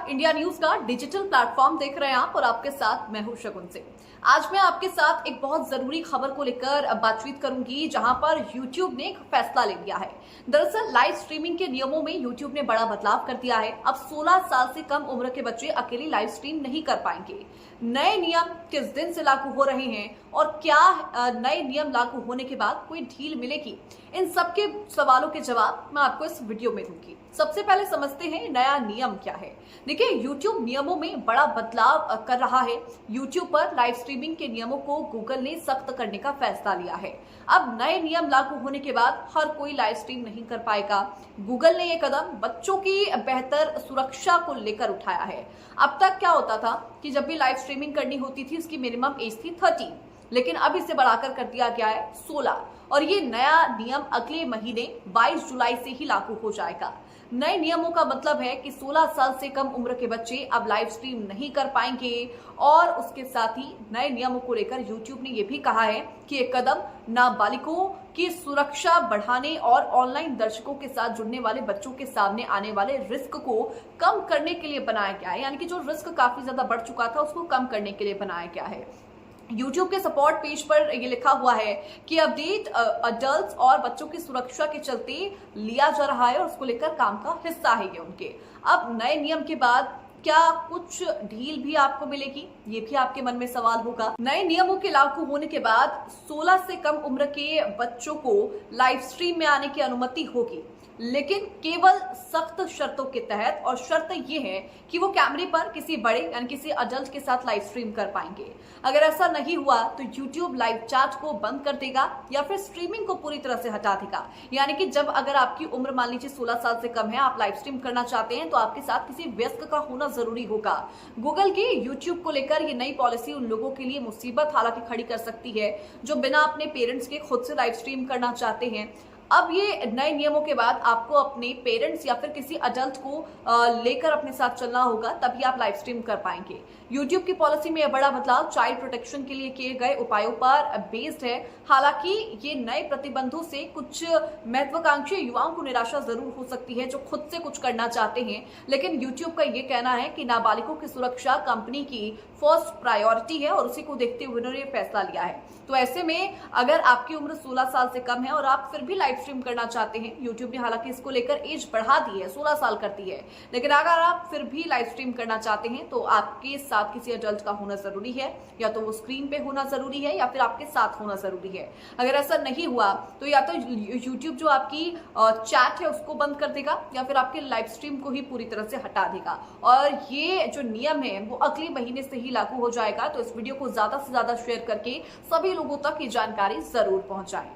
नमस्कार, India news का digital platform देख रहे हैं आप और आपके साथ मैं हूं शगुन से। आज मैं आपके साथ एक बहुत जरूरी खबर को लेकर बातचीत करूंगी, जहां पर YouTube ने एक फैसला ले लिया है। दरअसल लाइव स्ट्रीमिंग के नियमों में YouTube ने बड़ा बदलाव कर दिया है। अब 16 साल से कम उम्र के बच्चे अकेले लाइव स्ट्रीम नहीं कर पाएंगे। नए नियम किस दिन से लागू हो रहे हैं और क्या नए नियम लागू होने के बाद कोई ढील मिलेगी, इन सबके सवालों के जवाब मैं आपको इस वीडियो में दूंगी। सबसे पहले समझते हैं नया नियम क्या है। देखिए, YouTube नियमों में बड़ा बदलाव कर रहा है। YouTube पर लाइव स्ट्रीमिंग के नियमों को गूगल ने सख्त करने का फैसला लिया है। अब नए नियम लागू होने के बाद हर कोई लाइव स्ट्रीम नहीं कर पाएगा। गूगल ने यह कदम बच्चों की बेहतर सुरक्षा को लेकर उठाया है। अब तक क्या होता था कि जब भी लाइव स्ट्रीमिंग करनी होती थी, इसकी मिनिमम एज थी 13, लेकिन अब इसे बढ़ाकर कर दिया गया है 16 और ये नया नियम अगले महीने 22 जुलाई से ही लागू हो जाएगा। नए नियमों का मतलब है कि 16 साल से कम उम्र के बच्चे अब लाइव स्ट्रीम नहीं कर पाएंगे और उसके साथ ही नए नियमों को लेकर YouTube ने यह भी कहा है कि ये कदम नाबालिगों की सुरक्षा बढ़ाने और ऑनलाइन दर्शकों के साथ जुड़ने वाले बच्चों के सामने आने वाले रिस्क को कम करने के लिए बनाया गया है। यानी कि जो रिस्क काफी ज्यादा बढ़ चुका था उसको कम करने के लिए बनाया गया है। YouTube के सपोर्ट पेज पर ये लिखा हुआ है कि अपडेट अडल्ट्स और बच्चों की सुरक्षा के चलते लिया जा रहा है और उसको लेकर काम का हिस्सा है ये उनके। अब नए नियम के बाद क्या कुछ ढील भी आपको मिलेगी, ये भी आपके मन में सवाल होगा। नए नियमों के लागू होने के बाद 16 से कम उम्र के बच्चों को लाइव स्ट्रीम में आने की अनुमति होगी, लेकिन केवल सख्त शर्तों के तहत। और शर्त ये है कि वो कैमरे पर किसी बड़े यानी किसी अडल्ट के साथ लाइव स्ट्रीम कर पाएंगे। अगर ऐसा नहीं हुआ तो YouTube लाइव चैट को बंद कर देगा या फिर स्ट्रीमिंग को पूरी तरह से हटा देगा। यानी कि जब अगर आपकी उम्र मान लीजिए 16 साल से कम है, आप लाइव स्ट्रीम करना चाहते हैं तो आपके साथ किसी वयस्क का होना जरूरी होगा। गूगल की YouTube को लेकर ये नई पॉलिसी उन लोगों के लिए मुसीबत हालांकि खड़ी कर सकती है जो बिना अपने पेरेंट्स के खुद से लाइव स्ट्रीम करना चाहते हैं। अब ये नए नियमों के बाद आपको अपने पेरेंट्स या फिर किसी अडल्ट को लेकर अपने साथ चलना होगा, तभी आप लाइव स्ट्रीम कर पाएंगे। YouTube की पॉलिसी में यह बड़ा बदलाव चाइल्ड प्रोटेक्शन के लिए किए गए उपायों पर बेस्ड है। हालांकि ये नए प्रतिबंधों से कुछ महत्वाकांक्षी युवाओं को निराशा जरूर हो सकती है जो खुद से कुछ करना चाहते हैं, लेकिन YouTube का ये कहना है कि नाबालिगों की सुरक्षा कंपनी की फर्स्ट प्रायोरिटी है और उसी को देखते हुए उन्होंने फैसला लिया है। तो ऐसे में अगर आपकी उम्र 16 साल से कम है और आप फिर भी लाइव स्ट्रीम करना चाहते हैं, YouTube ने हालांकि इसको लेकर एज बढ़ा दी है, 16 साल कर दी है, लेकिन अगर आप फिर भी लाइव स्ट्रीम करना चाहते हैं तो आपके साथ किसी अडल्ट का होना जरूरी है। या तो वो स्क्रीन पे होना जरूरी है या फिर आपके साथ होना जरूरी है। अगर ऐसा नहीं हुआ तो या तो YouTube जो आपकी चैट है उसको बंद कर देगा या फिर आपके लाइव स्ट्रीम को ही पूरी तरह से हटा देगा। और ये जो नियम है वो अगले महीने से ही लागू हो जाएगा। तो इस वीडियो को ज्यादा से ज्यादा शेयर करके सभी लोगों तक ये जानकारी जरूर पहुंचाएं।